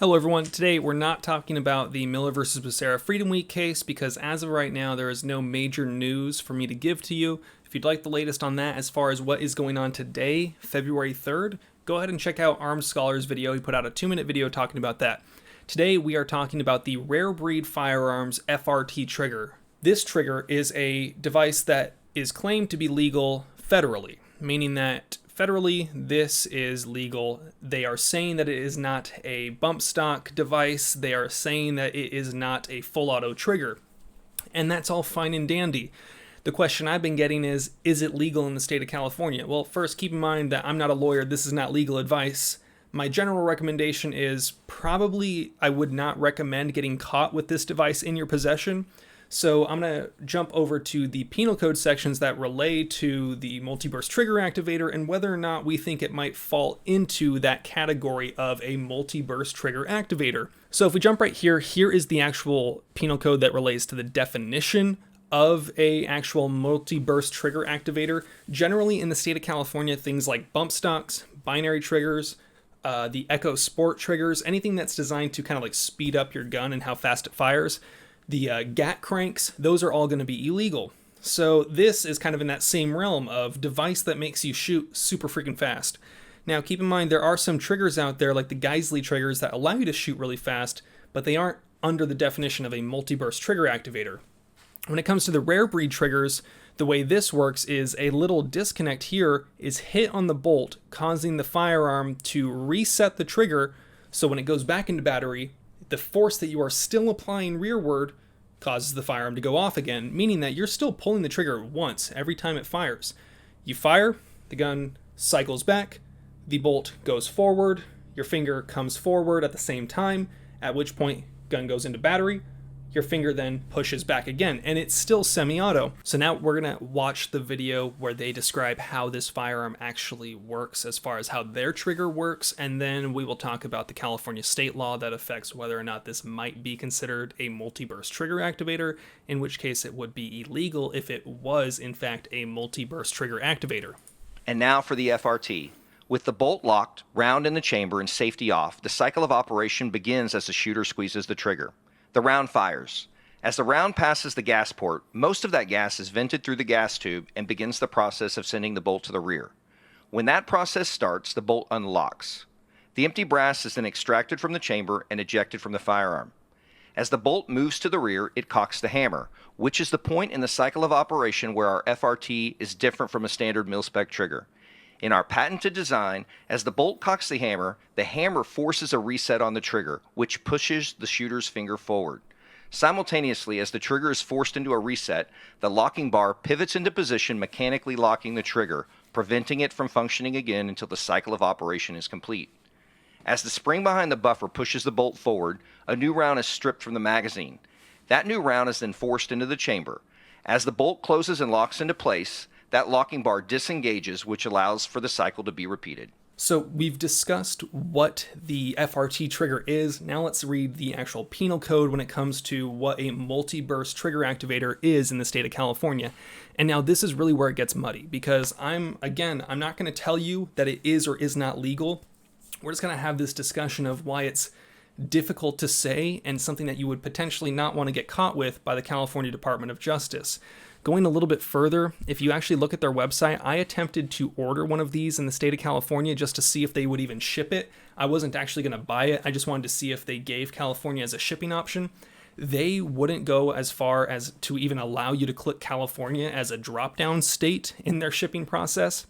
Hello everyone, today we're not talking about the Miller vs. Becerra Freedom Week case because as of right now there is no major news for me to give to you. If you'd like the latest on that as far as what is going on today, February 3rd, go ahead and check out Arms Scholar's video. He put out a 2-minute video talking about that. Today we are talking about the Rare Breed Firearms FRT trigger. This trigger is a device that is claimed to be legal federally, meaning that federally, this is legal. They are saying that it is not a bump stock device. They are saying that it is not a full auto trigger. And that's all fine and dandy. The question I've been getting is it legal in the state of California? Well, first, keep in mind that I'm not a lawyer. This is not legal advice. My general recommendation is probably I would not recommend getting caught with this device in your possession. So I'm going to jump over to the penal code sections that relate to the multi-burst trigger activator and whether or not we think it might fall into that category of a multi-burst trigger activator. So if we jump right here, here is the actual penal code that relates to the definition of a actual multi-burst trigger activator. Generally in the state of California, things like bump stocks, binary triggers, the Echo Sport triggers, anything that's designed to kind of like speed up your gun and how fast it fires. The GAT cranks, those are all going to be illegal. So this is kind of in that same realm of device that makes you shoot super freaking fast. Now keep in mind there are some triggers out there like the Geisley triggers that allow you to shoot really fast, but they aren't under the definition of a multi-burst trigger activator. When it comes to the rare breed triggers, the way this works is a little disconnect here is hit on the bolt, causing the firearm to reset the trigger, so when it goes back into battery, the force that you are still applying rearward causes the firearm to go off again, meaning that you're still pulling the trigger once every time it fires. You fire, the gun cycles back, the bolt goes forward, your finger comes forward at the same time, at which point gun goes into battery, your finger then pushes back again, and it's still semi-auto. So now we're gonna watch the video where they describe how this firearm actually works as far as how their trigger works, and then we will talk about the California state law that affects whether or not this might be considered a multi-burst trigger activator, in which case it would be illegal if it was in fact a multi-burst trigger activator. And now for the FRT. With the bolt locked, round in the chamber, and safety off, the cycle of operation begins as the shooter squeezes the trigger. The round fires. As the round passes the gas port, most of that gas is vented through the gas tube and begins the process of sending the bolt to the rear. When that process starts, the bolt unlocks. The empty brass is then extracted from the chamber and ejected from the firearm. As the bolt moves to the rear, it cocks the hammer, which is the point in the cycle of operation where our FRT is different from a standard mil-spec trigger. In our patented design, as the bolt cocks the hammer forces a reset on the trigger, which pushes the shooter's finger forward. Simultaneously, as the trigger is forced into a reset, the locking bar pivots into position, mechanically locking the trigger, preventing it from functioning again until the cycle of operation is complete. As the spring behind the buffer pushes the bolt forward, a new round is stripped from the magazine. That new round is then forced into the chamber. As the bolt closes and locks into place, that locking bar disengages, which allows for the cycle to be repeated. So we've discussed what the FRT trigger is. Now let's read the actual penal code when it comes to what a multi-burst trigger activator is in the state of California. And now this is really where it gets muddy because I'm not going to tell you that it is or is not legal. We're just going to have this discussion of why it's difficult to say and something that you would potentially not want to get caught with by the California Department of Justice. Going a little bit further, if you actually look at their website, I attempted to order one of these in the state of California just to see if they would even ship it. I wasn't actually going to buy it. I just wanted to see if they gave California as a shipping option. They wouldn't go as far as to even allow you to click California as a drop-down state in their shipping process.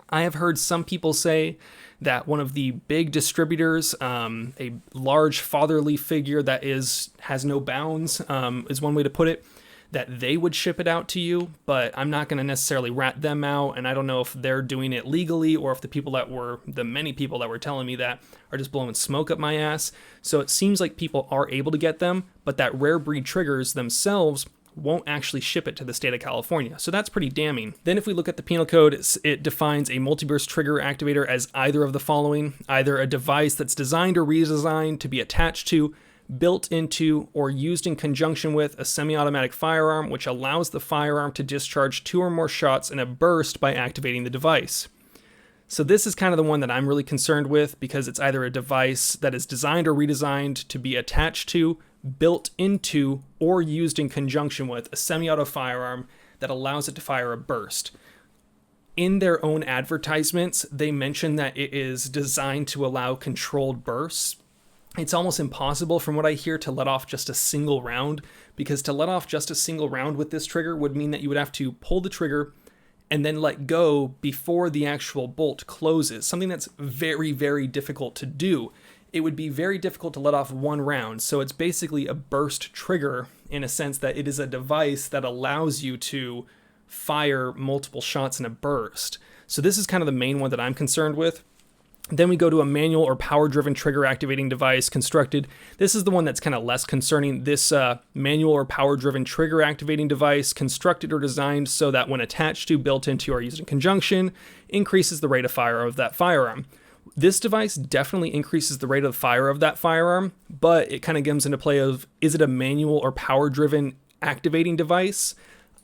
I have heard some people say that one of the big distributors, a large fatherly figure that has no bounds, is one way to put it, that they would ship it out to you, but I'm not going to necessarily rat them out, and I don't know if they're doing it legally or if the many people that were telling me that are just blowing smoke up my ass. So it seems like people are able to get them, but that rare breed triggers themselves won't actually ship it to the state of California. So that's pretty damning. Then if we look at the penal code, it defines a multi-burst trigger activator as either of the following: either a device that's designed or redesigned to be attached to, built into, or used in conjunction with a semi-automatic firearm, which allows the firearm to discharge 2 or more shots in a burst by activating the device. So this is kind of the one that I'm really concerned with because it's either a device that is designed or redesigned to be attached to, built into, or used in conjunction with a semi-auto firearm that allows it to fire a burst. In their own advertisements, they mention that it is designed to allow controlled bursts. It's almost impossible from what I hear to let off just a single round, because to let off just a single round with this trigger would mean that you would have to pull the trigger and then let go before the actual bolt closes, something that's very, very difficult to do. It would be very difficult to let off one round, so it's basically a burst trigger in a sense that it is a device that allows you to fire multiple shots in a burst. So this is kind of the main one that I'm concerned with. Then we go to a manual or power-driven trigger activating device constructed. This is the one that's kind of less concerning. This manual or power-driven trigger activating device constructed or designed so that when attached to, built into, or used in conjunction, increases the rate of fire of that firearm. This device definitely increases the rate of fire of that firearm, but it kind of comes into play of, is it a manual or power-driven activating device?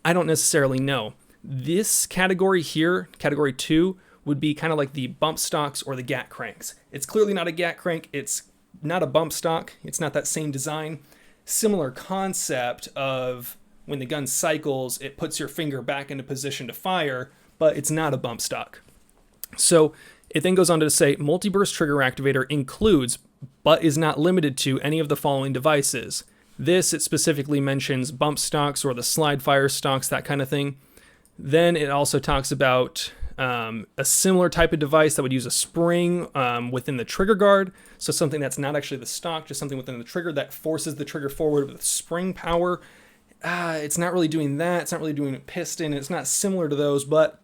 I don't necessarily know. This category here, category 2, would be kind of like the bump stocks or the gat cranks. It's clearly not a gat crank. It's not a bump stock. It's not that same design. Similar concept of when the gun cycles, it puts your finger back into position to fire, but it's not a bump stock. So it then goes on to say, multi-burst trigger activator includes, but is not limited to, any of the following devices. This, it specifically mentions bump stocks or the slide fire stocks, that kind of thing. Then it also talks about a similar type of device that would use a spring within the trigger guard. So something that's not actually the stock, just something within the trigger that forces the trigger forward with spring power. It's not really doing that. It's not really doing a piston. It's not similar to those, but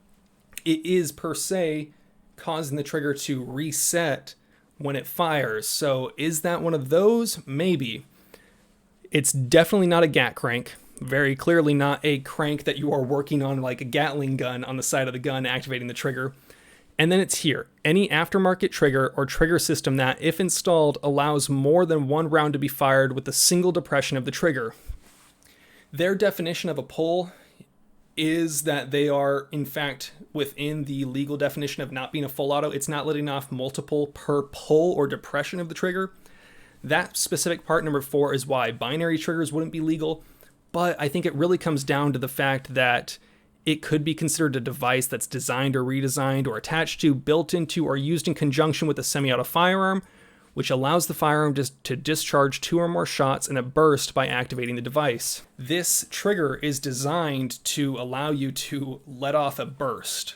it is per se causing the trigger to reset when it fires. So is that one of those? Maybe. It's definitely not a gat crank. Very clearly not a crank that you are working on like a Gatling gun on the side of the gun activating the trigger. And then it's here. Any aftermarket trigger or trigger system that, if installed, allows more than one round to be fired with a single depression of the trigger. Their definition of a pull is that they are, in fact, within the legal definition of not being a full auto. It's not letting off multiple per pull or depression of the trigger. That specific part, number 4, is why binary triggers wouldn't be legal. But I think it really comes down to the fact that it could be considered a device that's designed or redesigned or attached to, built into, or used in conjunction with a semi-auto firearm, which allows the firearm to discharge 2 or more shots in a burst by activating the device. This trigger is designed to allow you to let off a burst.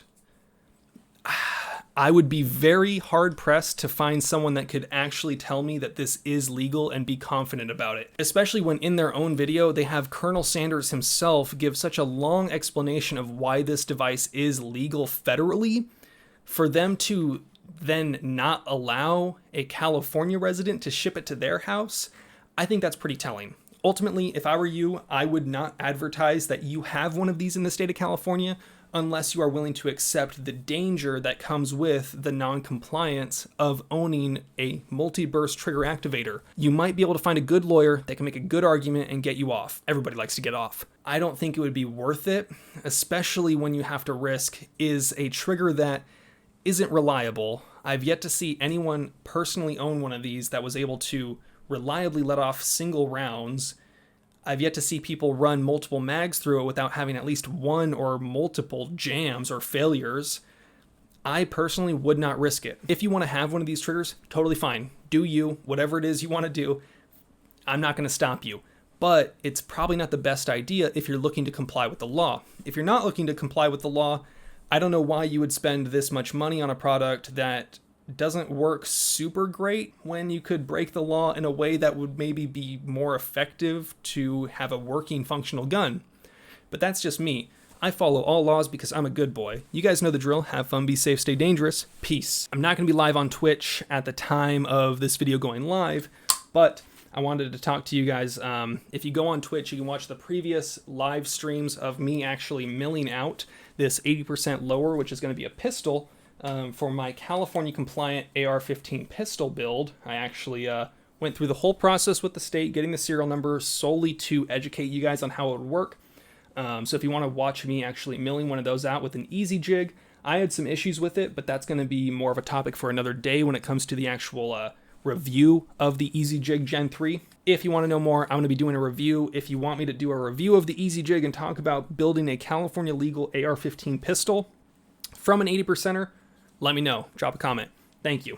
I would be very hard-pressed to find someone that could actually tell me that this is legal and be confident about it. Especially when in their own video, they have Colonel Sanders himself give such a long explanation of why this device is legal federally. For them to then not allow a California resident to ship it to their house, I think that's pretty telling. Ultimately, if I were you, I would not advertise that you have one of these in the state of California unless you are willing to accept the danger that comes with the non-compliance of owning a multi-burst trigger activator. You might be able to find a good lawyer that can make a good argument and get you off. Everybody likes to get off. I don't think it would be worth it, especially when you have to risk is a trigger that isn't reliable. I've yet to see anyone personally own one of these that was able to reliably let off single rounds. I've yet to see people run multiple mags through it without having at least one or multiple jams or failures. I personally would not risk it. If you want to have one of these triggers, totally fine. Do you, whatever it is you want to do. I'm not going to stop you. But it's probably not the best idea if you're looking to comply with the law. If you're not looking to comply with the law, I don't know why you would spend this much money on a product that doesn't work super great when you could break the law in a way that would maybe be more effective to have a working, functional gun. But that's just me. I follow all laws because I'm a good boy. You guys know the drill. Have fun, be safe, stay dangerous. Peace. I'm not going to be live on Twitch at the time of this video going live, but I wanted to talk to you guys. If you go on Twitch, you can watch the previous live streams of me actually milling out this 80% lower, which is going to be a pistol, for my California compliant AR-15 pistol build. I actually went through the whole process with the state, getting the serial number solely to educate you guys on how it would work. So if you want to watch me actually milling one of those out with an easy jig, I had some issues with it, but that's going to be more of a topic for another day when it comes to the actual review of the EZ-Jig Gen 3. If you want to know more, I'm going to be doing a review. If you want me to do a review of the EZ-Jig and talk about building a California legal AR-15 pistol from an 80%er, let me know. Drop a comment. Thank you.